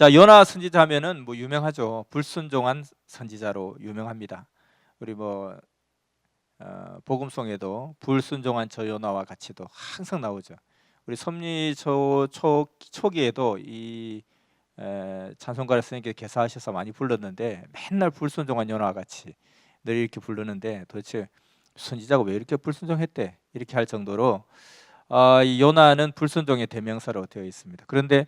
자, 요나 선지자 하면은 뭐 유명하죠. 불순종한 선지자로 유명합니다. 우리 뭐 복음송에도 불순종한 저 요나와 같이도 항상 나오죠. 우리 섭리 초기에도 이 찬송가를 스님께 개사하셔서 많이 불렀는데 맨날 불순종한 요나와 같이 늘 이렇게 부르는데 도대체 선지자가 왜 이렇게 불순종했대? 이렇게 할 정도로 이 요나는 불순종의 대명사로 되어 있습니다. 그런데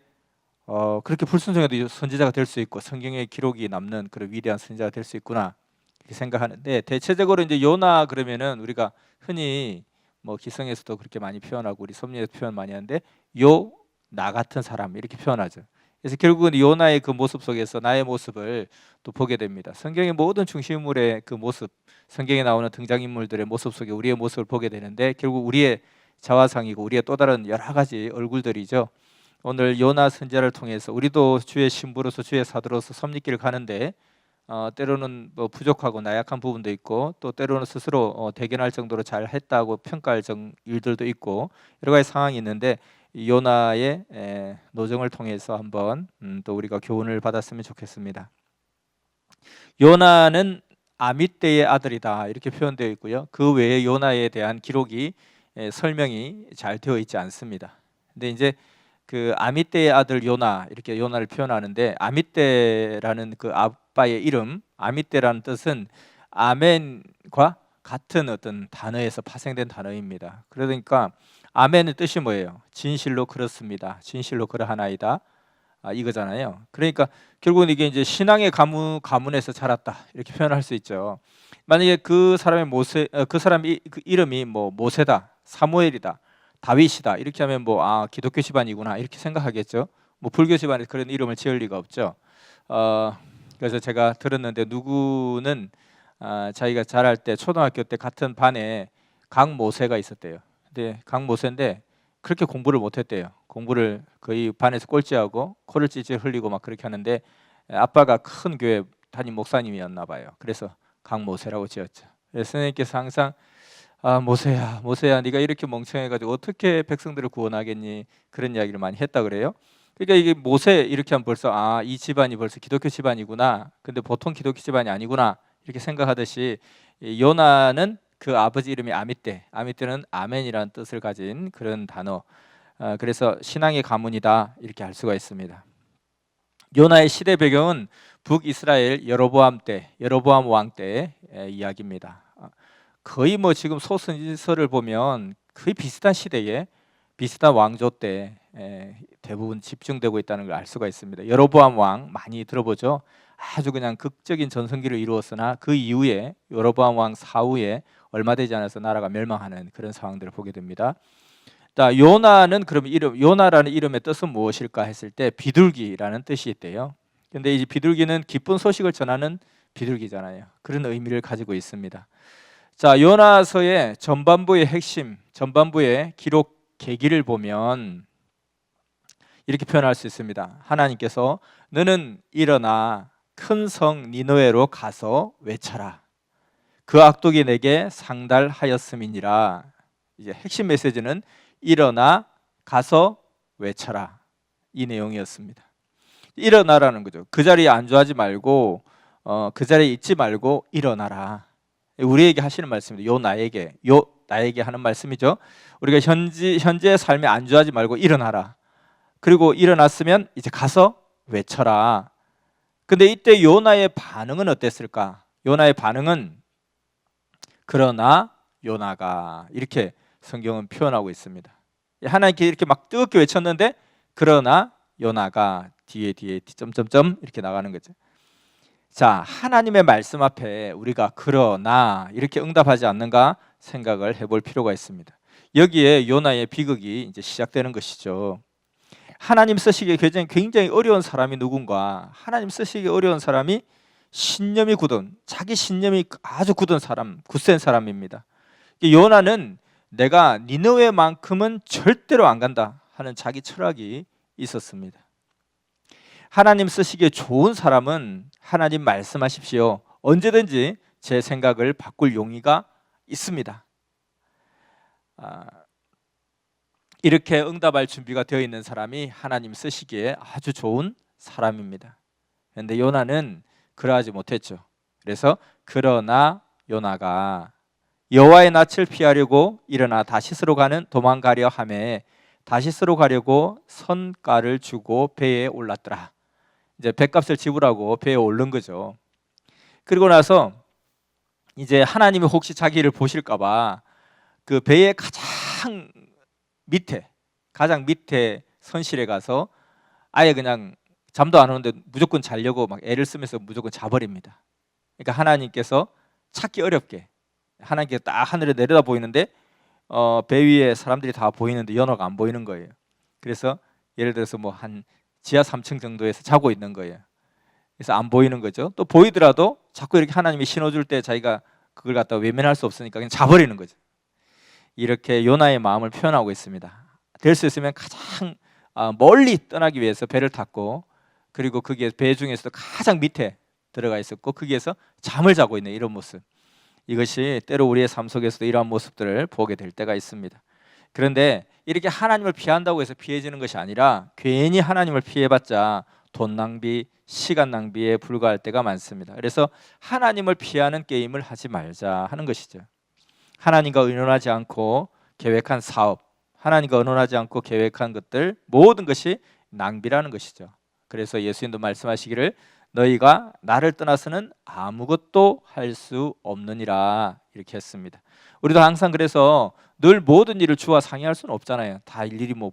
그렇게 불순종해도 선지자가 될 수 있고 성경의 기록이 남는 그런 위대한 선지자가 될 수 있구나 이렇게 생각하는데, 대체적으로 이제 요나 그러면은 우리가 흔히 뭐 기성에서도 그렇게 많이 표현하고 우리 섭리에서 표현 많이 하는데 요 나 같은 사람 이렇게 표현하죠. 그래서 결국은 요나의 그 모습 속에서 나의 모습을 또 보게 됩니다. 성경의 모든 중심인물의 그 모습, 성경에 나오는 등장인물들의 모습 속에 우리의 모습을 보게 되는데 결국 우리의 자화상이고 우리의 또 다른 여러 가지 얼굴들이죠. 오늘 요나 선지자를 통해서 우리도 주의 신부로서 주의 사도로서 섭리길을 가는데 때로는 뭐 부족하고 나약한 부분도 있고 또 때로는 스스로 대견할 정도로 잘했다고 평가할 일들도 있고 여러 가지 상황이 있는데 이 요나의 노정을 통해서 한번 또 우리가 교훈을 받았으면 좋겠습니다. 요나는 아미떼의 아들이다 이렇게 표현되어 있고요. 그 외에 요나에 대한 기록이 설명이 잘 되어 있지 않습니다. 근데 이제 그 아미떼의 아들 요나 이렇게 요나를 표현하는데 아미떼라는 그 아빠의 이름, 아미떼라는 뜻은 아멘과 같은 어떤 단어에서 파생된 단어입니다. 그러니까 아멘의 뜻이 뭐예요? 진실로 그렇습니다. 진실로 그러하나이다. 이거잖아요. 그러니까 결국은 이게 이제 신앙의 가문에서 자랐다 이렇게 표현할 수 있죠. 만약에 그 사람의 그 사람이 그 이름이 뭐 모세다, 사무엘이다, 다윗이다 이렇게 하면 뭐 기독교 집안이구나 이렇게 생각하겠죠. 뭐 불교 집안에 그런 이름을 지을 리가 없죠. 그래서 제가 들었는데 누구는 자기가 자랄 때 초등학교 때 같은 반에 강모세가 있었대요. 근데 강모세인데 그렇게 공부를 못했대요. 공부를 거의 반에서 꼴찌하고 코를 찔찔 흘리고 막 그렇게 하는데 아빠가 큰 교회 담임 목사님이었나 봐요. 그래서 강모세라고 지었죠. 그래서 선생님께서 항상 모세야, 모세야, 네가 이렇게 멍청해가지고 어떻게 백성들을 구원하겠니? 그런 이야기를 많이 했다 그래요. 그러니까 이게 모세 이렇게 하면 벌써 이 집안이 벌써 기독교 집안이구나. 근데 보통 기독교 집안이 아니구나 이렇게 생각하듯이 이 요나는 그 아버지 이름이 아미떼, 아미떼는 아멘이라는 뜻을 가진 그런 단어. 그래서 신앙의 가문이다 이렇게 할 수가 있습니다. 요나의 시대 배경은 북이스라엘 여로보암 때, 여로보암 왕 때 이야기입니다. 거의 뭐 지금 소선지서를 보면 거의 비슷한 시대에 비슷한 왕조 때 대부분 집중되고 있다는 걸 알 수가 있습니다. 여로보암 왕 많이 들어보죠. 아주 그냥 극적인 전성기를 이루었으나 그 이후에 여로보암 왕 사후에 얼마 되지 않아서 나라가 멸망하는 그런 상황들을 보게 됩니다. 자, 요나는 그럼 요나라는 이름의 뜻은 무엇일까 했을 때 비둘기라는 뜻이 있대요. 근데 이 비둘기는 기쁜 소식을 전하는 비둘기잖아요. 그런 의미를 가지고 있습니다. 자, 요나서의 전반부의 핵심, 전반부의 기록 계기를 보면 이렇게 표현할 수 있습니다. 하나님께서 너는 일어나 큰 성 니느웨로 가서 외쳐라. 그 악독이 내게 상달하였음이니라. 이제 핵심 메시지는 일어나 가서 외쳐라 이 내용이었습니다. 일어나라는 거죠. 그 자리에 안주하지 말고 그 자리에 있지 말고 일어나라. 우리에게 하시는 말씀입니다. 요 나에게 하는 말씀이죠. 우리가 현재의 삶에 안주하지 말고 일어나라. 그리고 일어났으면 이제 가서 외쳐라. 근데 이때 요나의 반응은 어땠을까? 요나의 반응은 그러나 요나가 이렇게 성경은 표현하고 있습니다. 하나님께 이렇게 막 뜨겁게 외쳤는데 그러나 요나가 뒤에 점점점 이렇게 나가는 거죠. 자, 하나님의 말씀 앞에 우리가 그러나 이렇게 응답하지 않는가 생각을 해볼 필요가 있습니다. 여기에 요나의 비극이 이제 시작되는 것이죠. 하나님 쓰시기에 굉장히 어려운 사람이 누군가, 하나님 쓰시기 어려운 사람이 신념이 굳은, 자기 신념이 아주 굳은 사람, 굳센 사람입니다. 요나는 내가 니느웨만큼은 절대로 안 간다 하는 자기 철학이 있었습니다. 하나님 쓰시기에 좋은 사람은 하나님 말씀하십시오. 언제든지 제 생각을 바꿀 용의가 있습니다. 이렇게 응답할 준비가 되어 있는 사람이 하나님 쓰시기에 아주 좋은 사람입니다. 그런데 요나는 그러하지 못했죠. 그래서 그러나 요나가 여호와의 낯을 피하려고 일어나 다시스로 도망가려 하매 다시스로 가려고 선가를 주고 배에 올랐더라. 이제 배값을 지불하고 배에 오른 거죠. 그리고 나서 이제 하나님이 혹시 자기를 보실까봐 그 배의 가장 밑에 선실에 가서 아예 그냥 잠도 안 오는데 무조건 자려고 막 애를 쓰면서 무조건 자버립니다. 그러니까 하나님께서 찾기 어렵게, 하나님께서 딱 하늘에 내려다 보이는데 배 위에 사람들이 다 보이는데 요나가 안 보이는 거예요. 그래서 예를 들어서 뭐 한 지하 3층 정도에서 자고 있는 거예요. 그래서 안 보이는 거죠. 또 보이더라도 자꾸 이렇게 하나님이 신호줄 때 자기가 그걸 갖다 외면할 수 없으니까 그냥 자버리는 거죠. 이렇게 요나의 마음을 표현하고 있습니다. 될 수 있으면 가장 멀리 떠나기 위해서 배를 탔고, 그리고 그게 배 중에서도 가장 밑에 들어가 있었고 거기에서 잠을 자고 있는 이런 모습, 이것이 때로 우리의 삶 속에서도 이러한 모습들을 보게 될 때가 있습니다. 그런데 이렇게 하나님을 피한다고 해서 피해지는 것이 아니라 괜히 하나님을 피해봤자 돈 낭비, 시간 낭비에 불과할 때가 많습니다. 그래서 하나님을 피하는 게임을 하지 말자 하는 것이죠. 하나님과 의논하지 않고 계획한 사업, 하나님과 의논하지 않고 계획한 것들, 모든 것이 낭비라는 것이죠. 그래서 예수님도 말씀하시기를 너희가 나를 떠나서는 아무것도 할 수 없느니라 이렇게 했습니다. 우리도 항상 그래서 늘 모든 일을 주와 상의할 수는 없잖아요. 다 일일이 뭐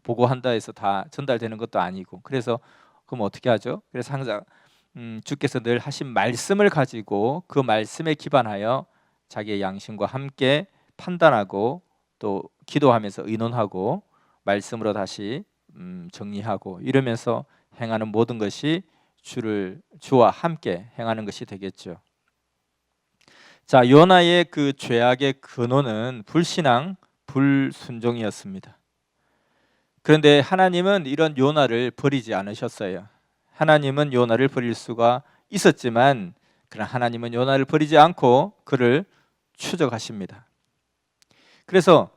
보고한다 해서 다 전달되는 것도 아니고. 그래서 그럼 어떻게 하죠? 그래서 항상 주께서 늘 하신 말씀을 가지고 그 말씀에 기반하여 자기의 양심과 함께 판단하고 또 기도하면서 의논하고 말씀으로 다시 정리하고 이러면서 행하는 모든 것이 주와 함께 행하는 것이 되겠죠. 자, 요나의 그 죄악의 근원은 불신앙, 불순종이었습니다. 그런데 하나님은 이런 요나를 버리지 않으셨어요. 하나님은 요나를 버릴 수가 있었지만 그러나 하나님은 요나를 버리지 않고 그를 추적하십니다. 그래서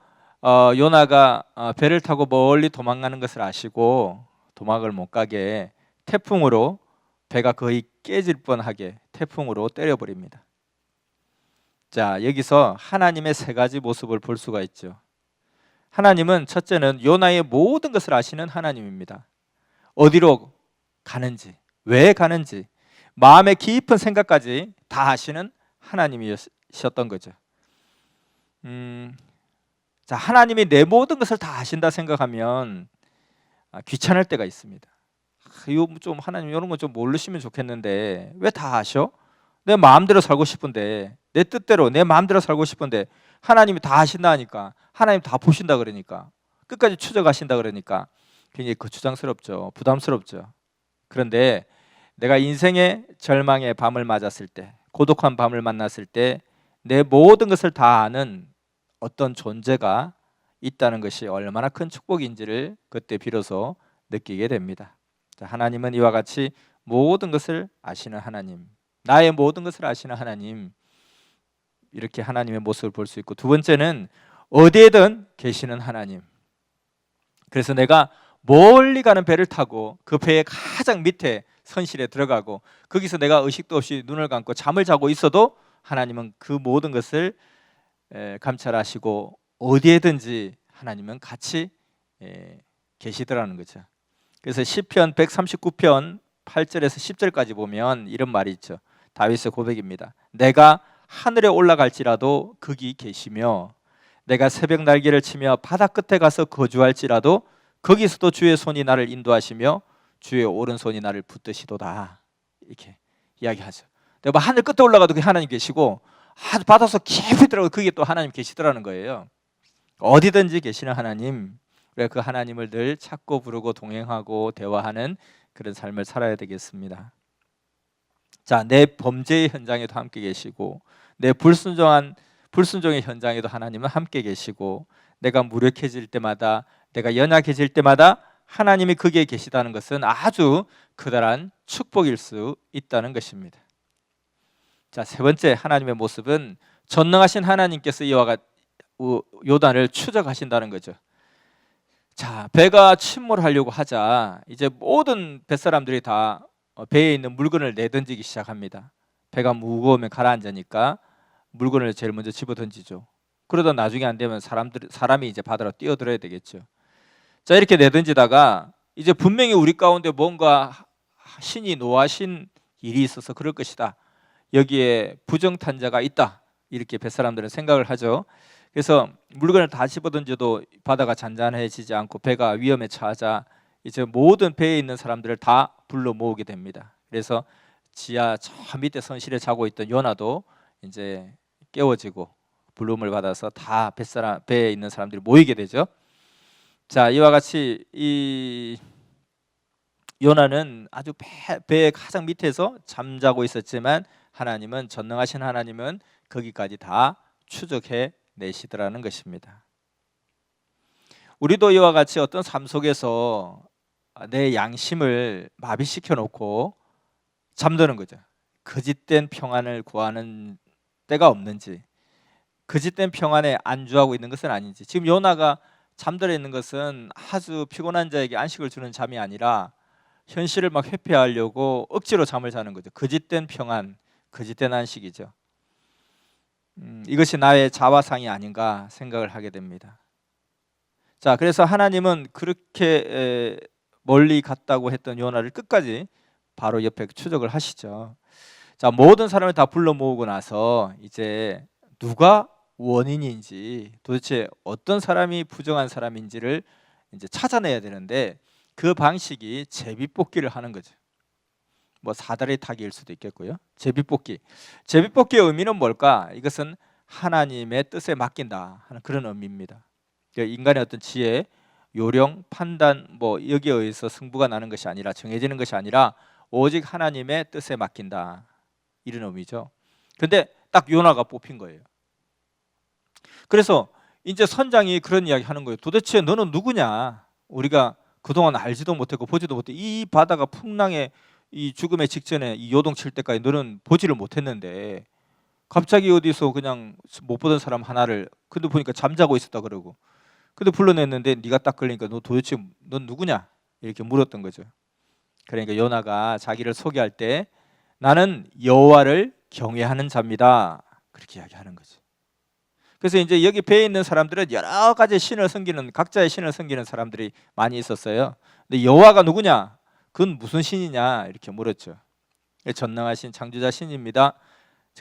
요나가 배를 타고 멀리 도망가는 것을 아시고 도망을 못 가게 태풍으로 배가 거의 깨질 뻔하게 태풍으로 때려버립니다. 자, 여기서 하나님의 세 가지 모습을 볼 수가 있죠. 하나님은 첫째는 요나의 모든 것을 아시는 하나님입니다. 어디로 가는지, 왜 가는지, 마음의 깊은 생각까지 다 아시는 하나님이셨던 거죠. 자, 하나님이 내 모든 것을 다 아신다 생각하면 귀찮을 때가 있습니다. 이거 좀 하나님 이런 거 좀 모르시면 좋겠는데 왜 다 아셔? 내 마음대로 살고 싶은데, 내 뜻대로 내 마음대로 살고 싶은데 하나님이 다 하신다 하니까, 하나님 다 보신다 그러니까, 끝까지 추적하신다 그러니까 굉장히 거추장스럽죠. 부담스럽죠. 그런데 내가 인생의 절망의 밤을 맞았을 때, 고독한 밤을 만났을 때 내 모든 것을 다 아는 어떤 존재가 있다는 것이 얼마나 큰 축복인지를 그때 비로소 느끼게 됩니다. 하나님은 이와 같이 모든 것을 아시는 하나님, 나의 모든 것을 아시는 하나님, 이렇게 하나님의 모습을 볼 수 있고, 두 번째는 어디에든 계시는 하나님. 그래서 내가 멀리 가는 배를 타고 그 배의 가장 밑에 선실에 들어가고 거기서 내가 의식도 없이 눈을 감고 잠을 자고 있어도 하나님은 그 모든 것을 감찰하시고 어디에든지 하나님은 같이 계시더라는 거죠. 그래서 시편 139편 8절에서 10절까지 보면 이런 말이 있죠. 다윗의 고백입니다. 내가 하늘에 올라갈지라도 거기 계시며 내가 새벽 날개를 치며 바다 끝에 가서 거주할지라도 거기서도 주의 손이 나를 인도하시며 주의 오른손이 나를 붙드시도다. 이렇게 이야기하죠. 내가 뭐 하늘 끝에 올라가도 그 하나님 계시고 바다서 깊이 들어가도 거기에 또 하나님 계시더라는 거예요. 어디든지 계시는 하나님, 우리가 그 하나님을 늘 찾고 부르고 동행하고 대화하는 그런 삶을 살아야 되겠습니다. 자, 내 범죄의 현장에도 함께 계시고 내 불순종의 현장에도 하나님은 함께 계시고, 내가 무력해질 때마다, 내가 연약해질 때마다 하나님이 거기에 계시다는 것은 아주 커다란 축복일 수 있다는 것입니다. 자, 세 번째 하나님의 모습은 전능하신 하나님께서 이와 같이 요단을 추적하신다는 거죠. 자, 배가 침몰하려고 하자 이제 모든 뱃사람들이 다 배에 있는 물건을 내던지기 시작합니다. 배가 무거우면 가라앉으니까 물건을 제일 먼저 집어 던지죠. 그러다 나중에 안 되면 사람이 이제 바다로 뛰어들어야 되겠죠. 자, 이렇게 내던지다가 이제 분명히 우리 가운데 뭔가 신이 노하신 일이 있어서 그럴 것이다. 여기에 부정탄자가 있다. 이렇게 뱃사람들은 생각을 하죠. 그래서 물건을 다 집어던져도 바다가 잔잔해지지 않고 배가 위험에 처하자 이제 모든 배에 있는 사람들을 다 불러 모으게 됩니다. 그래서 지하 저 밑에 선실에 자고 있던 요나도 이제 깨워지고 부름을 받아서 다 배에 있는 사람들이 모이게 되죠. 자, 이와 같이 이 요나는 아주 배의 가장 밑에서 잠자고 있었지만 전능하신 하나님은 거기까지 다 추적해 내시더라는 것입니다. 우리도 이와 같이 어떤 삶 속에서 내 양심을 마비시켜 놓고 잠드는 거죠. 거짓된 평안을 구하는 때가 없는지, 거짓된 평안에 안주하고 있는 것은 아닌지. 지금 요나가 잠들어 있는 것은 아주 피곤한 자에게 안식을 주는 잠이 아니라 현실을 막 회피하려고 억지로 잠을 자는 거죠. 거짓된 평안, 거짓된 안식이죠. 이것이 나의 자화상이 아닌가 생각을 하게 됩니다. 자, 그래서 하나님은 그렇게 멀리 갔다고 했던 요나를 끝까지 바로 옆에 추적을 하시죠. 자, 모든 사람을 다 불러 모으고 나서 이제 누가 원인인지, 도대체 어떤 사람이 부정한 사람인지를 이제 찾아내야 되는데 그 방식이 제비뽑기를 하는 거죠. 뭐 사다리 타기일 수도 있겠고요. 제비뽑기의 의미는 뭘까? 이것은 하나님의 뜻에 맡긴다 하는 그런 의미입니다. 인간의 어떤 지혜, 요령, 판단 뭐 여기에 의해서 승부가 나는 것이 아니라, 정해지는 것이 아니라 오직 하나님의 뜻에 맡긴다, 이런 의미죠. 근데 딱 요나가 뽑힌 거예요. 그래서 이제 선장이 그런 이야기 하는 거예요. 도대체 너는 누구냐? 우리가 그동안 알지도 못했고 보지도 못해. 이 바다가 풍랑에 이 죽음의 직전에 이 요동칠 때까지 너는 보지를 못했는데 갑자기 어디서 그냥 못 보던 사람 하나를, 근데 보니까 잠자고 있었다 그러고, 근데 불러냈는데 네가 딱 걸리니까 너 도대체 넌 누구냐? 이렇게 물었던 거죠. 그러니까 요나가 자기를 소개할 때 나는 여호와를 경외하는 자입니다, 그렇게 이야기하는 거죠. 그래서 이제 여기 배에 있는 사람들은 여러 가지 신을 섬기는, 각자의 신을 섬기는 사람들이 많이 있었어요. 근데 여호와가 누구냐? 그건 무슨 신이냐? 이렇게 물었죠. 전능하신 창조자 신입니다.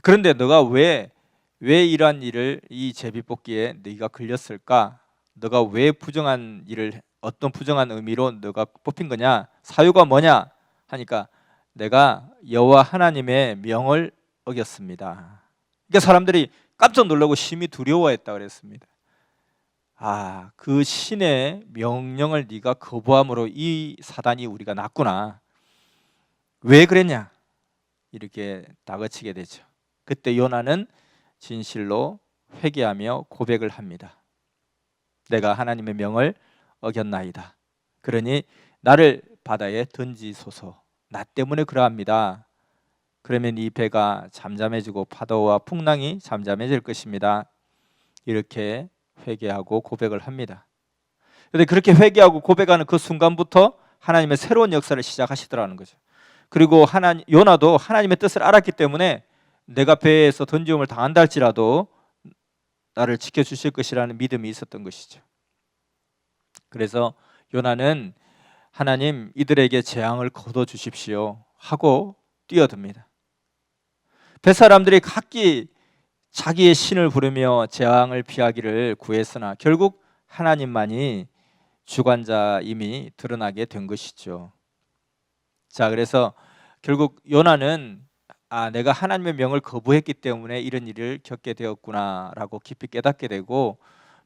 그런데 너가 왜 이러한 일을, 이 제비뽑기에 네가 걸렸을까? 너가 왜 부정한 일을, 어떤 부정한 의미로 너가 뽑힌 거냐? 사유가 뭐냐? 하니까 내가 여호와 하나님의 명을 어겼습니다. 그러니까 사람들이 깜짝 놀라고 심히 두려워했다 그랬습니다. 아, 그 신의 명령을 네가 거부함으로 이 사단이 우리가 났구나. 왜 그랬냐? 이렇게 다그치게 되죠. 그때 요나는 진실로 회개하며 고백을 합니다. 내가 하나님의 명을 어겼나이다. 그러니 나를 바다에 던지소서. 나 때문에 그러합니다. 그러면 이 배가 잠잠해지고 파도와 풍랑이 잠잠해질 것입니다. 이렇게 회개하고 고백을 합니다. 그런데 그렇게 회개하고 고백하는 그 순간부터 하나님의 새로운 역사를 시작하시더라는 거죠. 그리고 요나도 하나님의 뜻을 알았기 때문에 내가 배에서 던짐을 당한다 할지라도 나를 지켜주실 것이라는 믿음이 있었던 것이죠. 그래서 요나는 하나님, 이들에게 재앙을 거둬주십시오 하고 뛰어듭니다. 뱃사람들이 각기 자기의 신을 부르며 재앙을 피하기를 구했으나 결국 하나님만이 주관자임이 드러나게 된 것이죠. 자, 그래서 결국 요나는 내가 하나님의 명을 거부했기 때문에 이런 일을 겪게 되었구나라고 깊이 깨닫게 되고,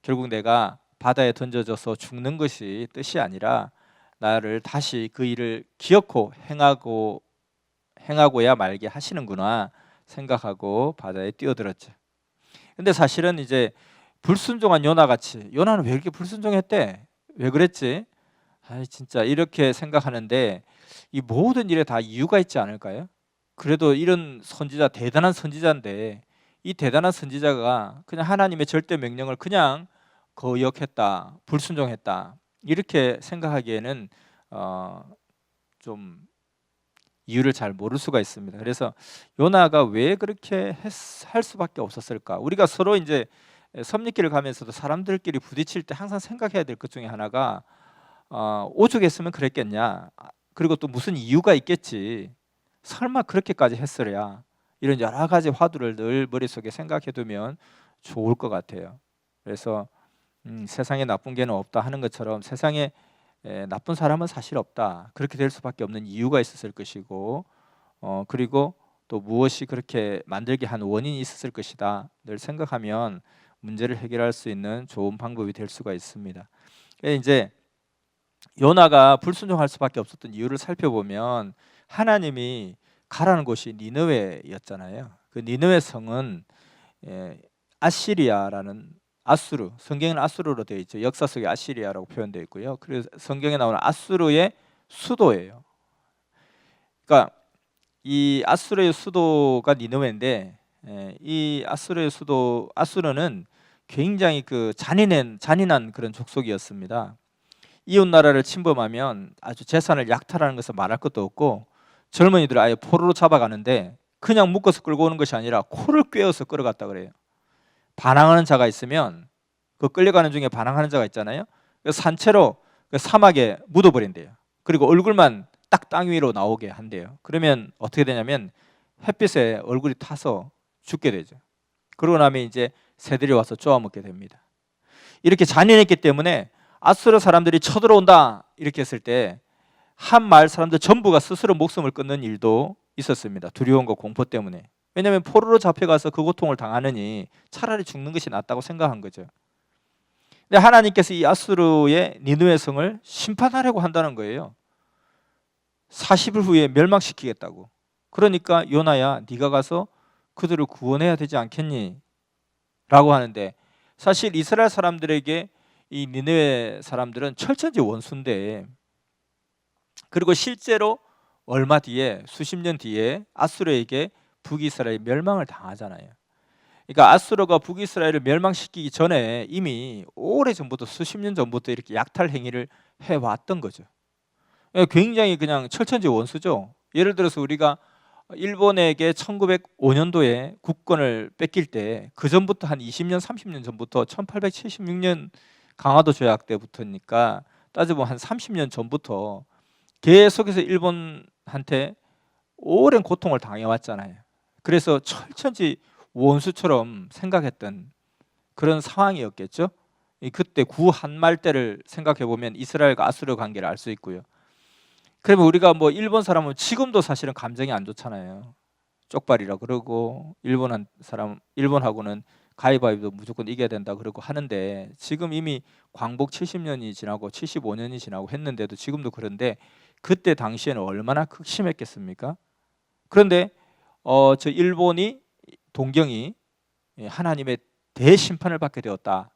결국 내가 바다에 던져져서 죽는 것이 뜻이 아니라 나를 다시 그 일을 기억코 행하고야 말게 하시는구나 생각하고 바다에 뛰어들었죠. 근데 사실은 이제 불순종한 요나같이, 요나는 왜 이렇게 불순종했대? 왜 그랬지? 진짜 이렇게 생각하는데 이 모든 일에 다 이유가 있지 않을까요? 그래도 이런 선지자, 대단한 선지자인데 이 대단한 선지자가 그냥 하나님의 절대 명령을 그냥 거역했다, 불순종했다. 이렇게 생각하기에는 좀 이유를 잘 모를 수가 있습니다. 그래서 요나가 왜 그렇게 할 수밖에 없었을까? 우리가 서로 이제 섭리길을 가면서도 사람들끼리 부딪힐 때 항상 생각해야 될 것 중에 하나가 오죽했으면 그랬겠냐? 그리고 또 무슨 이유가 있겠지? 설마 그렇게까지 했으랴? 이런 여러 가지 화두를 늘 머릿속에 생각해 두면 좋을 것 같아요. 그래서 세상에 나쁜 개는 없다 하는 것처럼 세상에 나쁜 사람은 사실 없다. 그렇게 될 수밖에 없는 이유가 있었을 것이고 그리고 또 무엇이 그렇게 만들게 한 원인이 있었을 것이다. 늘 생각하면 문제를 해결할 수 있는 좋은 방법이 될 수가 있습니다. 이제 요나가 불순종할 수밖에 없었던 이유를 살펴보면 하나님이 가라는 곳이 니느웨였잖아요. 그 니느웨 성은 아시리아라는 아수르, 성경에는 아수르로 되어 있죠. 역사 속에 아시리아라고 표현되어 있고요. 그래서 성경에 나오는 아수르의 수도예요. 그러니까 이 아수르의 수도가 니느웨인데 이 아수르의 수도 아수르는 굉장히 그 잔인한 그런 족속이었습니다. 이웃 나라를 침범하면 아주 재산을 약탈하는 것은 말할 것도 없고 젊은이들을 아예 포로로 잡아가는데 그냥 묶어서 끌고 오는 것이 아니라 코를 꿰어서 끌어갔다 그래요. 반항하는 자가 있으면 그 끌려가는 중에 반항하는 자가 있잖아요. 산채로 사막에 묻어버린대요. 그리고 얼굴만 딱 땅 위로 나오게 한대요. 그러면 어떻게 되냐면 햇빛에 얼굴이 타서 죽게 되죠. 그러고 나면 이제 새들이 와서 쪼아먹게 됩니다. 이렇게 잔인했기 때문에 아수르 사람들이 쳐들어온다 이렇게 했을 때 한 마을 사람들 전부가 스스로 목숨을 끊는 일도 있었습니다. 두려움과 공포 때문에. 왜냐하면 포로로 잡혀가서 그 고통을 당하느니 차라리 죽는 것이 낫다고 생각한 거죠. 근데 하나님께서 이 아수르의 니느웨 성을 심판하려고 한다는 거예요. 40일 후에 멸망시키겠다고. 그러니까 요나야 네가 가서 그들을 구원해야 되지 않겠니? 라고 하는데 사실 이스라엘 사람들에게 이 니느웨 사람들은 철천지 원수인데 그리고 실제로 얼마 뒤에 수십 년 뒤에 아수르에게 북이스라엘이 멸망을 당하잖아요. 그러니까 아수르가 북이스라엘을 멸망시키기 전에 이미 오래전부터 수십 년 전부터 이렇게 약탈 행위를 해왔던 거죠. 굉장히 그냥 철천지 원수죠. 예를 들어서 우리가 일본에게 1905년도에 국권을 뺏길 때 그 전부터 한 20년 30년 전부터 1876년 강화도 조약 때부터니까 따져보면 한 30년 전부터 계속해서 일본한테 오랜 고통을 당해왔잖아요. 그래서 철천지 원수처럼 생각했던 그런 상황이었겠죠. 그때 구한말 때를 생각해 보면 이스라엘과 아수르 관계를 알 수 있고요. 그러면 우리가 뭐 일본 사람은 지금도 사실은 감정이 안 좋잖아요. 쪽발이라 그러고 일본하고는 가위바위보 무조건 이겨야 된다 그러고 하는데 지금 이미 광복 70년이 지나고 75년이 지나고 했는데도 지금도 그런데 그때 당시에는 얼마나 극심했겠습니까? 그런데 저 일본이 동경이 하나님의 대심판을 받게 되었다.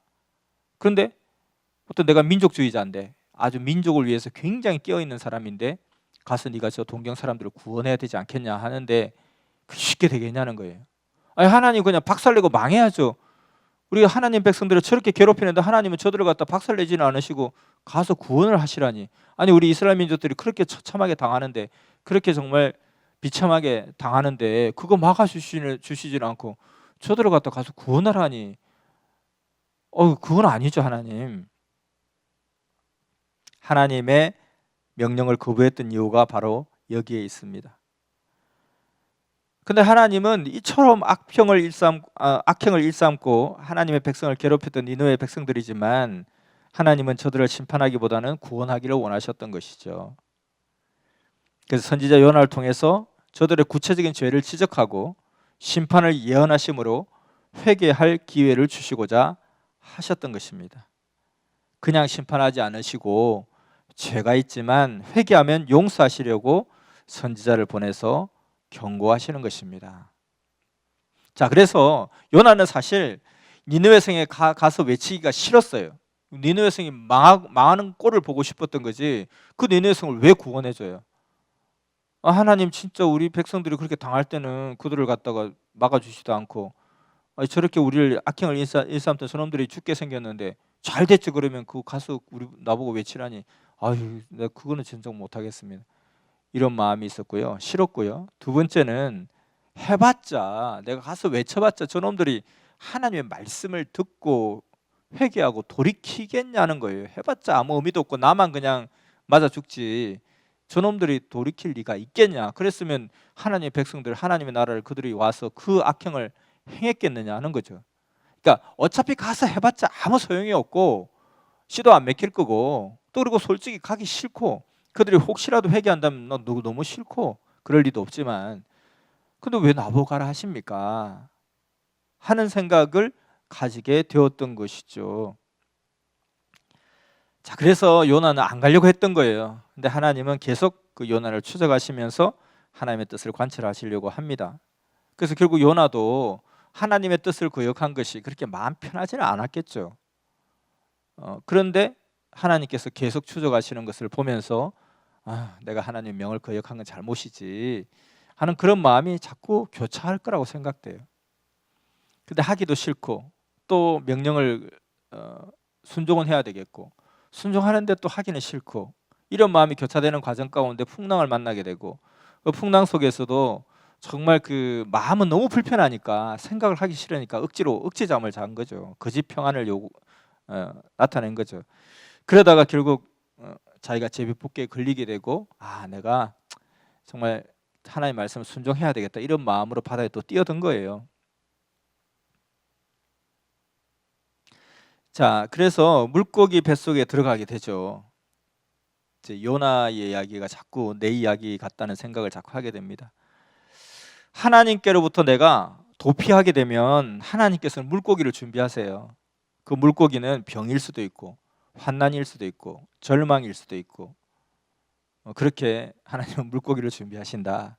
그런데 어떤 내가 민족주의자인데 아주 민족을 위해서 굉장히 깨어있는 사람인데 가서 네가 저 동경 사람들을 구원해야 되지 않겠냐 하는데 쉽게 되겠냐는 거예요. 아니 하나님 그냥 박살내고 망해야죠. 우리가 하나님 백성들을 저렇게 괴롭히는데 하나님은 저들을 갖다 박살내지는 않으시고 가서 구원을 하시라니. 아니 우리 이스라엘 민족들이 그렇게 처참하게 당하는데 그렇게 정말 비참하게 당하는데 그거 막아주시질 않고 저들을 갖다 가서 구원하라니. 그건 아니죠. 하나님의 명령을 거부했던 이유가 바로 여기에 있습니다. 근데 하나님은 이처럼 악행을 일삼고 하나님의 백성을 괴롭혔던 니느웨 백성들이지만 하나님은 저들을 심판하기보다는 구원하기를 원하셨던 것이죠. 그래서 선지자 요나를 통해서 저들의 구체적인 죄를 지적하고 심판을 예언하심으로 회개할 기회를 주시고자 하셨던 것입니다. 그냥 심판하지 않으시고 죄가 있지만 회개하면 용서하시려고 선지자를 보내서 경고하시는 것입니다. 자, 그래서 요나는 사실 니느웨 성에 가서 외치기가 싫었어요. 니느웨 성이 망하는 꼴을 보고 싶었던 거지. 그 니느웨 성을 왜 구원해줘요? 하나님 진짜 우리 백성들이 그렇게 당할 때는 그들을 갖다가 막아주지도 않고 저렇게 우리를 악행을 일삼던 저놈들이 죽게 생겼는데 잘 됐지 그러면 그 가서 우리 나보고 외치라니 아유 내가 그거는 진정 못하겠습니다. 이런 마음이 있었고요. 싫었고요. 두 번째는 해봤자 내가 가서 외쳐봤자 저놈들이 하나님의 말씀을 듣고 회개하고 돌이키겠냐는 거예요. 해봤자 아무 의미도 없고 나만 그냥 맞아 죽지 저놈들이 돌이킬 리가 있겠냐. 그랬으면 하나님의 백성들 하나님의 나라를 그들이 와서 그 악행을 행했겠느냐 하는 거죠. 그러니까 어차피 가서 해봤자 아무 소용이 없고 씨도 안 맥힐 거고 또 그리고 솔직히 가기 싫고 그들이 혹시라도 회개한다면 나 너무 싫고 그럴 리도 없지만 근데 왜 나보고 가라 하십니까? 하는 생각을 가지게 되었던 것이죠. 자, 그래서 요나는 안 가려고 했던 거예요. 근데 하나님은 계속 그 요나를 추적하시면서 하나님의 뜻을 관철하시려고 합니다. 그래서 결국 요나도 하나님의 뜻을 거역한 것이 그렇게 마음 편하지는 않았겠죠. 그런데 하나님께서 계속 추적하시는 것을 보면서 내가 하나님의 명을 거역한 건 잘못이지 하는 그런 마음이 자꾸 교차할 거라고 생각돼요. 근데 하기도 싫고 또 명령을 순종은 해야 되겠고 순종하는데 또 하기는 싫고 이런 마음이 교차되는 과정 가운데 풍랑을 만나게 되고 그 풍랑 속에서도 정말 그 마음은 너무 불편하니까 생각을 하기 싫으니까 억지로 억지잠을 잔 거죠. 거짓 평안을 나타낸 거죠. 그러다가 결국 자기가 제비뽑기에 걸리게 되고 내가 정말 하나님의 말씀을 순종해야 되겠다 이런 마음으로 바다에 또 뛰어든 거예요. 자, 그래서 물고기 뱃속에 들어가게 되죠. 이제 요나의 이야기가 자꾸 내 이야기 같다는 생각을 자꾸 하게 됩니다. 하나님께로부터 내가 도피하게 되면 하나님께서는 물고기를 준비하세요. 그 물고기는 병일 수도 있고 환난일 수도 있고 절망일 수도 있고 그렇게 하나님은 물고기를 준비하신다.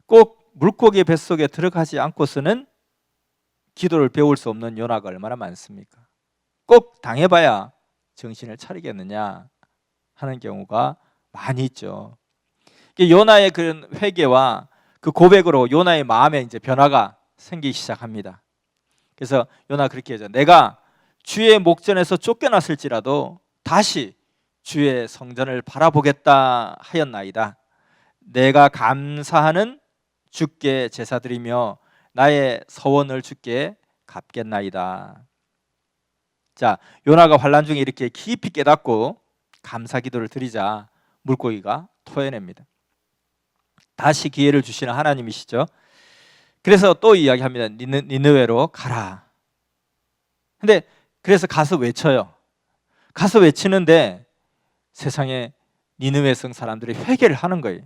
꼭 물고기의 뱃속에 들어가지 않고서는 기도를 배울 수 없는 요나가 얼마나 많습니까? 꼭 당해봐야 정신을 차리겠느냐 하는 경우가 많이 있죠. 요나의 그런 회개와 그 고백으로 요나의 마음에 이제 변화가 생기기 시작합니다. 그래서 요나 그렇게 하죠. 내가 주의 목전에서 쫓겨났을지라도 다시 주의 성전을 바라보겠다 하였나이다. 내가 감사하는 주께 제사드리며 나의 서원을 주께 갚겠나이다. 자, 요나가 환난 중에 이렇게 깊이 깨닫고 감사 기도를 드리자 물고기가 토해냅니다. 다시 기회를 주시는 하나님이시죠. 그래서 또 이야기합니다. 니느웨로 가라. 근데 그래서 가서 외쳐요. 가서 외치는데 세상에 니느웨 성 사람들이 회개를 하는 거예요.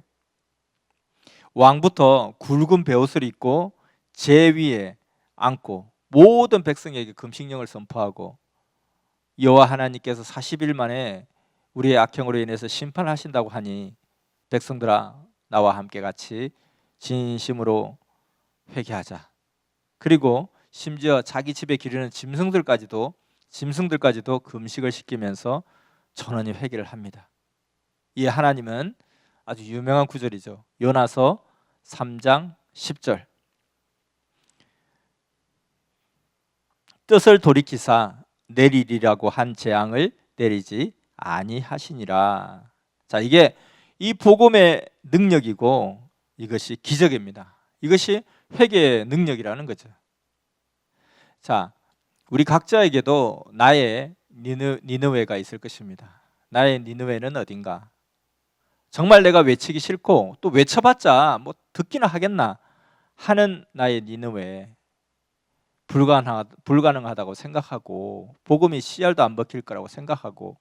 왕부터 굵은 베옷을 입고 제 위에 앉고 모든 백성에게 금식령을 선포하고 여호와 하나님께서 40일 만에 우리의 악행으로 인해서 심판하신다고 하니 백성들아 나와 함께 같이 진심으로 회개하자. 그리고 심지어 자기 집에 기르는 짐승들까지도 금식을 시키면서 전원이 회개를 합니다. 이 하나님은 아주 유명한 구절이죠. 요나서 3장 10절. 뜻을 돌이키사 내리리라고 한 재앙을 내리지 아니하시니라. 자, 이게 이 복음의 능력이고 이것이 기적입니다. 이것이 회개의 능력이라는 거죠. 자, 우리 각자에게도 나의 니느웨가 있을 것입니다. 나의 니느웨는 어딘가? 정말 내가 외치기 싫고 또 외쳐봤자 뭐 듣기나 하겠나 하는 나의 니느웨 불가능하다고 생각하고 복음이 씨알도 안 먹힐 거라고 생각하고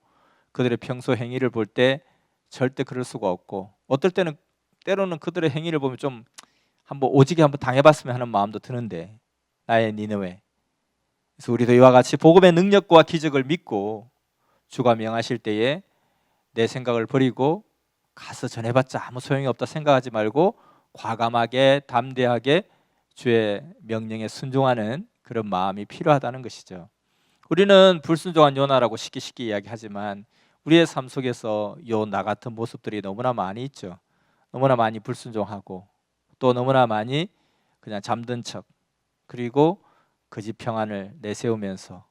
그들의 평소 행위를 볼 때 절대 그럴 수가 없고 어떨 때는 때로는 그들의 행위를 보면 좀 한번 오지게 한번 당해봤으면 하는 마음도 드는데 나의 니느웨. 그래서 우리도 이와 같이 복음의 능력과 기적을 믿고 주가 명하실 때에 내 생각을 버리고 가서 전해봤자 아무 소용이 없다 생각하지 말고 과감하게 담대하게 주의 명령에 순종하는 그런 마음이 필요하다는 것이죠. 우리는 불순종한 요나라고 쉽게 이야기하지만 우리의 삶 속에서 요나 같은 모습들이 너무나 많이 있죠. 너무나 많이 불순종하고 또 너무나 많이 그냥 잠든 척 그리고 거짓 평안을 내세우면서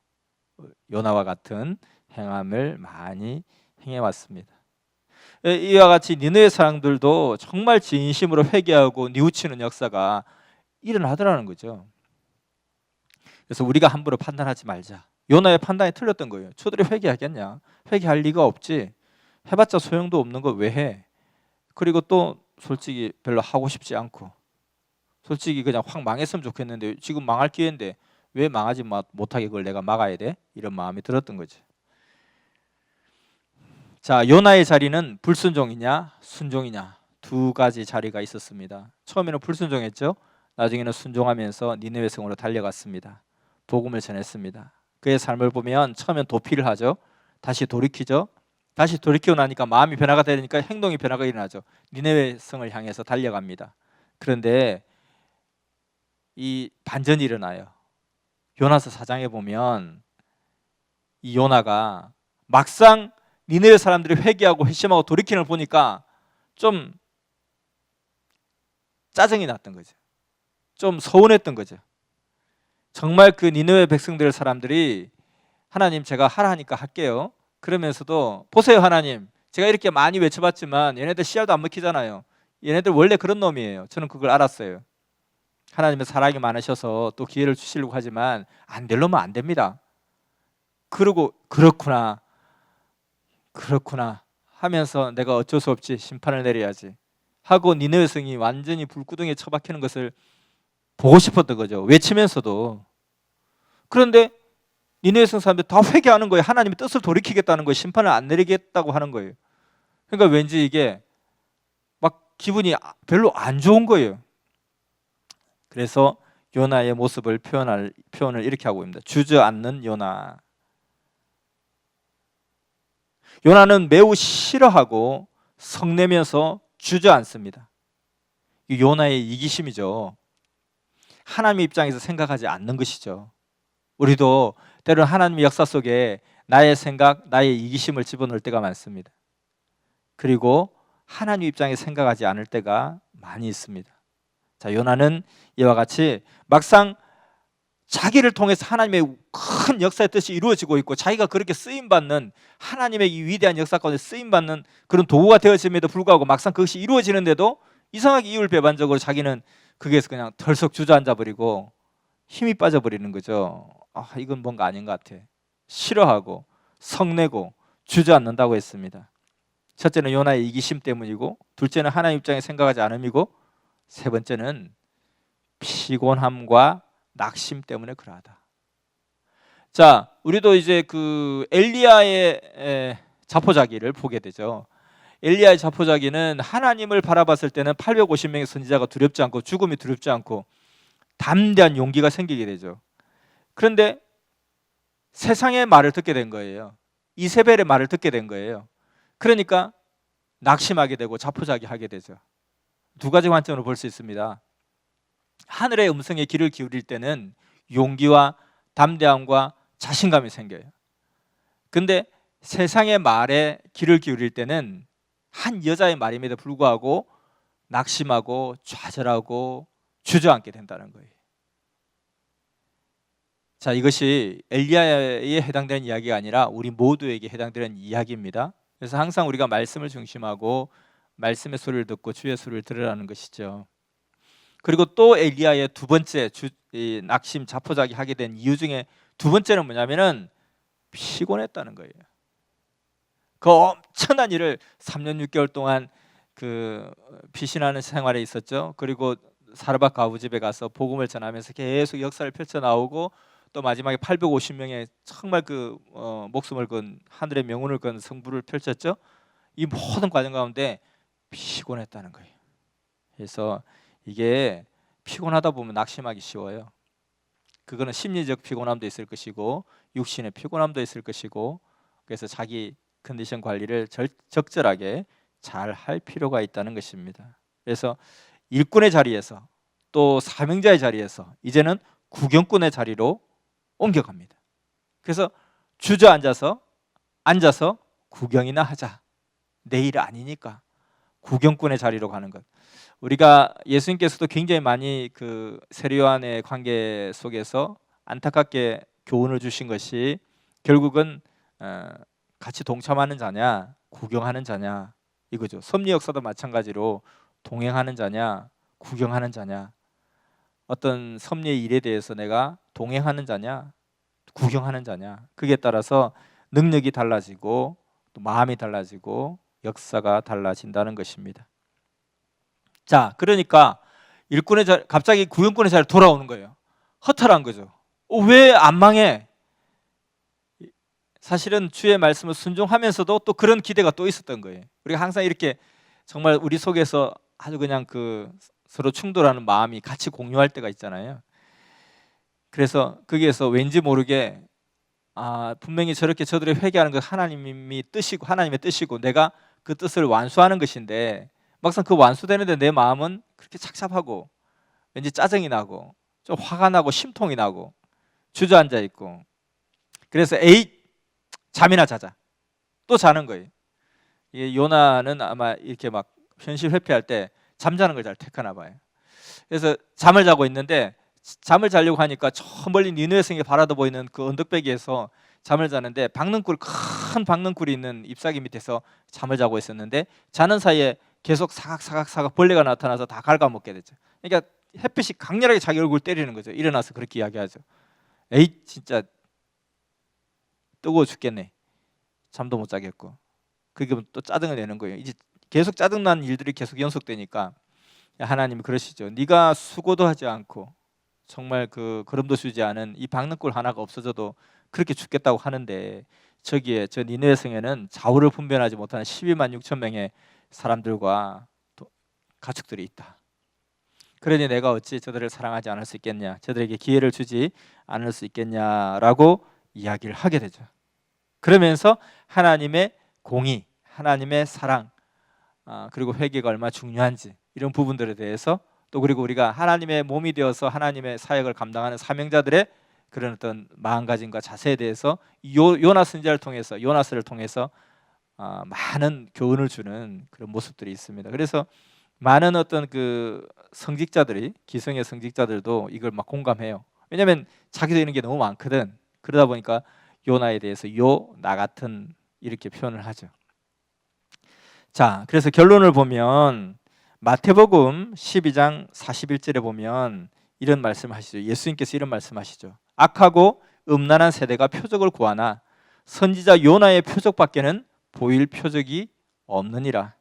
요나와 같은 행함을 많이 행해왔습니다. 이와 같이 니느웨 사람들도 정말 진심으로 회개하고 뉘우치는 역사가 일어나더라는 거죠. 그래서 우리가 함부로 판단하지 말자. 요나의 판단이 틀렸던 거예요. 저들이 회개하겠냐? 회개할 리가 없지. 해봤자 소용도 없는 거 왜 해? 그리고 또 솔직히 별로 하고 싶지 않고, 솔직히 그냥 확 망했으면 좋겠는데 지금 망할 기회인데 왜 망하지 못하게 그걸 내가 막아야 돼? 이런 마음이 들었던 거죠. 자, 요나의 자리는 불순종이냐 순종이냐 두 가지 자리가 있었습니다. 처음에는 불순종했죠. 나중에는 순종하면서 니느웨 성으로 달려갔습니다. 복음을 전했습니다. 그의 삶을 보면 처음엔 도피를 하죠. 다시 돌이키죠. 다시 돌이키고 나니까 마음이 변화가 되니까 행동이 변화가 일어나죠. 니느웨 성을 향해서 달려갑니다. 그런데 이 반전이 일어나요. 요나서 4장에 보면 이 요나가 막상 니느웨 사람들이 회개하고 회심하고 돌이키는 걸 보니까 좀 짜증이 났던 거죠. 좀 서운했던 거죠. 정말 그 니느웨 백성들 사람들이 하나님 제가 하라 하니까 할게요. 그러면서도 보세요 하나님, 제가 이렇게 많이 외쳐봤지만 얘네들 씨알도 안 먹히잖아요. 얘네들 원래 그런 놈이에요. 저는 그걸 알았어요. 하나님은 사랑이 많으셔서 또 기회를 주시려고 하지만 안 될 놈은 안 됩니다. 그러고 그렇구나 하면서 내가 어쩔 수 없지 심판을 내려야지 하고 니느웨 성이 완전히 불구덩이에 처박히는 것을 보고 싶었던 거죠. 외치면서도. 그런데 니느웨 성 사람들 다 회개하는 거예요. 하나님의 뜻을 돌이키겠다는 거예요. 심판을 안 내리겠다고 하는 거예요. 그러니까 왠지 이게 막 기분이 별로 안 좋은 거예요. 그래서 요나의 모습을 표현을 이렇게 하고 있습니다. 주저앉는 요나. 요나는 매우 싫어하고 성내면서 주저앉습니다. 이 요나의 이기심이죠. 하나님의 입장에서 생각하지 않는 것이죠. 우리도 때로는 하나님의 역사 속에 나의 생각, 나의 이기심을 집어넣을 때가 많습니다. 그리고 하나님 입장에 생각하지 않을 때가 많이 있습니다. 자, 요나는 이와 같이 막상 자기를 통해서 하나님의 큰 역사의 뜻이 이루어지고 있고 자기가 그렇게 쓰임받는 하나님의 이 위대한 역사 가운데 쓰임받는 그런 도구가 되어짐에도 불구하고 막상 그것이 이루어지는데도 이상하게 이율배반적으로 자기는 거기에서 그냥 덜썩 주저앉아버리고 힘이 빠져버리는 거죠. 이건 뭔가 아닌 것 같아. 싫어하고 성내고 주저앉는다고 했습니다. 첫째는 요나의 이기심 때문이고, 둘째는 하나님 입장에 생각하지 않음이고, 세 번째는 피곤함과 낙심 때문에 그러하다. 자, 우리도 이제 그 엘리야의 자포자기를 보게 되죠. 엘리야의 자포자기는 하나님을 바라봤을 때는 850명의 선지자가 두렵지 않고 죽음이 두렵지 않고 담대한 용기가 생기게 되죠. 그런데 세상의 말을 듣게 된 거예요. 이세벨의 말을 듣게 된 거예요. 그러니까 낙심하게 되고 자포자기하게 되죠. 두 가지 관점으로 볼 수 있습니다. 하늘의 음성에 귀를 기울일 때는 용기와 담대함과 자신감이 생겨요. 근데 세상의 말에 귀를 기울일 때는 한 여자의 말임에도 불구하고 낙심하고 좌절하고 주저앉게 된다는 거예요. 자, 이것이 엘리야에 해당되는 이야기가 아니라 우리 모두에게 해당되는 이야기입니다. 그래서 항상 우리가 말씀을 중심하고 말씀의 소리를 듣고 주의 소리를 들으라는 것이죠. 그리고 또 엘리야의 두 번째 낙심 자포자기 하게 된 이유 중에 두 번째는 뭐냐면은 피곤했다는 거예요. 그 엄청난 일을 3년 6개월 동안 그 피신하는 생활에 있었죠. 그리고 사르밧 과부 집에 가서 복음을 전하면서 계속 역사를 펼쳐 나오고 또 마지막에 850명의 정말 그 목숨을 건 하늘의 명운을 건 성부를 펼쳤죠. 이 모든 과정 가운데 피곤했다는 거예요. 그래서 이게 피곤하다 보면 낙심하기 쉬워요. 그거는 심리적 피곤함도 있을 것이고 육신의 피곤함도 있을 것이고, 그래서 자기 컨디션 관리를 적절하게 잘 할 필요가 있다는 것입니다. 그래서 일꾼의 자리에서 또 사명자의 자리에서 이제는 구경꾼의 자리로 옮겨갑니다. 그래서 주저앉아서 구경이나 하자. 내 일 아니니까 구경꾼의 자리로 가는 것. 우리가 예수님께서도 굉장히 많이 그 세례요한의 관계 속에서 안타깝게 교훈을 주신 것이 결국은 같이 동참하는 자냐, 구경하는 자냐 이거죠. 섭리 역사도 마찬가지로 동행하는 자냐, 구경하는 자냐. 어떤 섭리의 일에 대해서 내가 동행하는 자냐, 구경하는 자냐. 그에 따라서 능력이 달라지고 또 마음이 달라지고 역사가 달라진다는 것입니다. 자, 그러니까 일꾼의 자리, 갑자기 구경꾼의 자리로 돌아오는 거예요. 허탈한 거죠. 왜 안 망해? 사실은 주의 말씀을 순종하면서도 또 그런 기대가 또 있었던 거예요. 우리가 항상 이렇게 정말 우리 속에서 아주 그냥 그 서로 충돌하는 마음이 같이 공유할 때가 있잖아요. 그래서 거기에서 왠지 모르게 분명히 저렇게 저들의 회개하는 것 하나님이 뜻이고 하나님의 뜻이고 내가 그 뜻을 완수하는 것인데 막상 그 완수되는데 내 마음은 그렇게 착잡하고 왠지 짜증이 나고 좀 화가 나고 심통이 나고 주저앉아 있고 그래서 잠이나 자자. 또 자는 거예요. 요나는 아마 이렇게 막 현실 회피할 때 잠자는 걸 잘 택하나 봐요. 그래서 잠을 자고 있는데 잠을 자려고 하니까 저 멀리 니느웨 성이 바라다 보이는 그 언덕배기에서 잠을 자는데 큰 박능굴이 있는 잎사귀 밑에서 잠을 자고 있었는데 자는 사이에 계속 사각사각 벌레가 나타나서 다 갉아먹게 되죠. 그러니까 햇빛이 강렬하게 자기 얼굴 때리는 거죠. 일어나서 그렇게 이야기하죠. 진짜 뜨거워 죽겠네. 잠도 못 자겠고. 그게 또 짜증을 내는 거예요. 이제 계속 짜증난 일들이 계속 연속되니까 하나님이 그러시죠. 네가 수고도 하지 않고 정말 그 걸음도 쉬지 않은 이 박능굴 하나가 없어져도 그렇게 죽겠다고 하는데 저기에 저 니느웨 성에는 좌우를 분별하지 못하는 12만 6천 명의 사람들과 가축들이 있다. 그러니 내가 어찌 저들을 사랑하지 않을 수 있겠냐, 저들에게 기회를 주지 않을 수 있겠냐라고 이야기를 하게 되죠. 그러면서 하나님의 공의, 하나님의 사랑, 그리고 회개가 얼마나 중요한지 이런 부분들에 대해서 또 그리고 우리가 하나님의 몸이 되어서 하나님의 사역을 감당하는 사명자들의 그런 어떤 마음가짐과 자세에 대해서 요나 선지자를 통해서 요나스를 통해서 많은 교훈을 주는 그런 모습들이 있습니다. 그래서 많은 어떤 그 성직자들이 기성의 성직자들도 이걸 막 공감해요. 왜냐하면 자기도 이런 게 너무 많거든. 그러다 보니까 요나에 대해서 나 같은 이렇게 표현을 하죠. 자, 그래서 결론을 보면 마태복음 12장 41절에 보면 이런 말씀하시죠. 예수님께서 이런 말씀하시죠. 악하고 음란한 세대가 표적을 구하나 선지자 요나의 표적밖에는 보일 표적이 없느니라.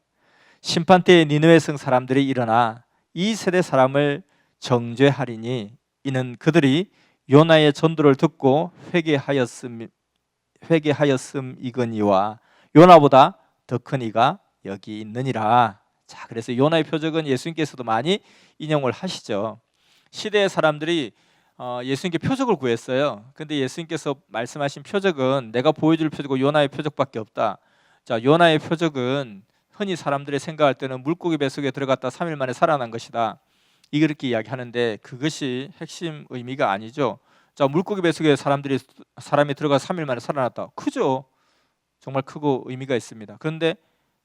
심판 때에 니느웨 성 사람들이 일어나 이 세대 사람을 정죄하리니 이는 그들이 요나의 전도를 듣고 회개하였음이거니와 요나보다 더 큰 이가 여기 있느니라. 자, 그래서 요나의 표적은 예수님께서도 많이 인용을 하시죠. 시대의 사람들이 예수님께 표적을 구했어요. 근데 예수님께서 말씀하신 표적은 내가 보여줄 표적은 요나의 표적밖에 없다. 자, 요나의 표적은 흔히 사람들이 생각할 때는 물고기 뱃속에 들어갔다 3일 만에 살아난 것이다. 이렇게 이야기하는데 그것이 핵심 의미가 아니죠. 자, 물고기 뱃속에 사람이 들어가 3일 만에 살아났다. 크죠. 정말 크고 의미가 있습니다. 그런데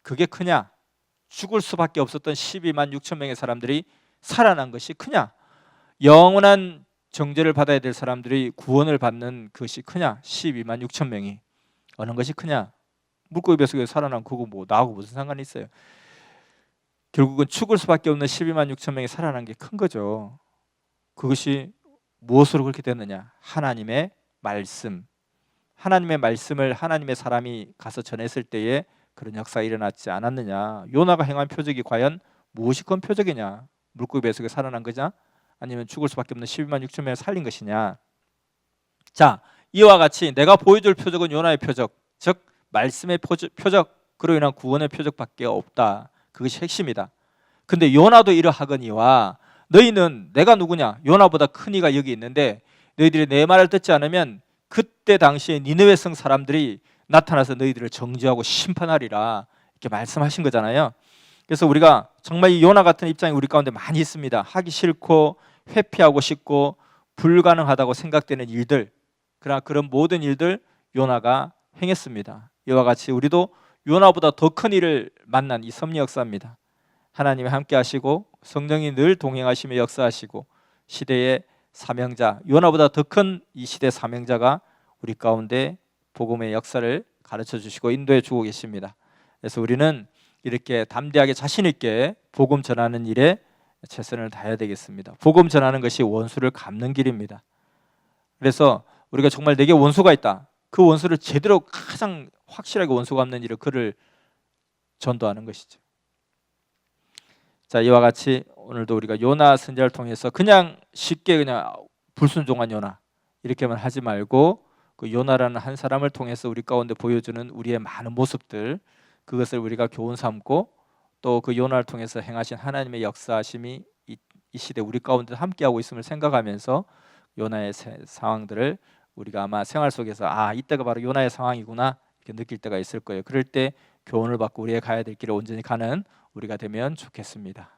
그게 크냐? 죽을 수밖에 없었던 12만 6천 명의 사람들이 살아난 것이 크냐? 영원한 정죄를 받아야 될 사람들이 구원을 받는 것이 크냐? 12만 6천 명이 어느 것이 크냐? 물고기 뱃속에 살아난 그거 뭐 나하고 무슨 상관이 있어요? 결국은 죽을 수밖에 없는 12만 6천 명이 살아난 게 큰 거죠. 그것이 무엇으로 그렇게 됐느냐? 하나님의 말씀. 하나님의 말씀을 하나님의 사람이 가서 전했을 때에 그런 역사가 일어났지 않았느냐? 요나가 행한 표적이 과연 무엇이 큰 표적이냐? 물고기 뱃속에 살아난 거냐? 아니면 죽을 수밖에 없는 12만 6천 명을 살린 것이냐? 자, 이와 같이 내가 보여줄 표적은 요나의 표적, 즉 말씀의 표적, 그로 인한 구원의 표적밖에 없다. 그것이 핵심이다. 근데 요나도 이러하거니와 너희는 내가 누구냐? 요나보다 큰 이가 여기 있는데 너희들이 내 말을 듣지 않으면 그때 당시에 니느웨 성 사람들이 나타나서 너희들을 정죄하고 심판하리라 이렇게 말씀하신 거잖아요. 그래서 우리가 정말 이 요나 같은 입장이 우리 가운데 많이 있습니다. 하기 싫고 회피하고 싶고 불가능하다고 생각되는 일들, 그러나 그런 모든 일들 요나가 행했습니다. 이와 같이 우리도 요나보다 더 큰 일을 만난 이 섭리 역사입니다. 하나님이 함께 하시고 성령이 늘 동행하시며 역사하시고 시대의 사명자, 요나보다 더 큰 이 시대 사명자가 우리 가운데 복음의 역사를 가르쳐 주시고 인도해 주고 계십니다. 그래서 우리는 이렇게 담대하게 자신 있게 복음 전하는 일에 최선을 다해야 되겠습니다. 복음 전하는 것이 원수를 갚는 길입니다. 그래서 우리가 정말 내게 원수가 있다. 그 원수를 제대로 가장 확실하게 원수 갚는 일을 그를 전도하는 것이죠. 자, 이와 같이 오늘도 우리가 요나 선지자를 통해서 그냥 쉽게 그냥 불순종한 요나 이렇게만 하지 말고 그 요나라는 한 사람을 통해서 우리 가운데 보여주는 우리의 많은 모습들, 그것을 우리가 교훈 삼고 또 그 요나를 통해서 행하신 하나님의 역사하심이 이 시대 우리 가운데 함께하고 있음을 생각하면서 요나의 상황들을 우리가 아마 생활 속에서 이때가 바로 요나의 상황이구나 이렇게 느낄 때가 있을 거예요. 그럴 때 교훈을 받고 우리의 가야 될 길을 온전히 가는 우리가 되면 좋겠습니다.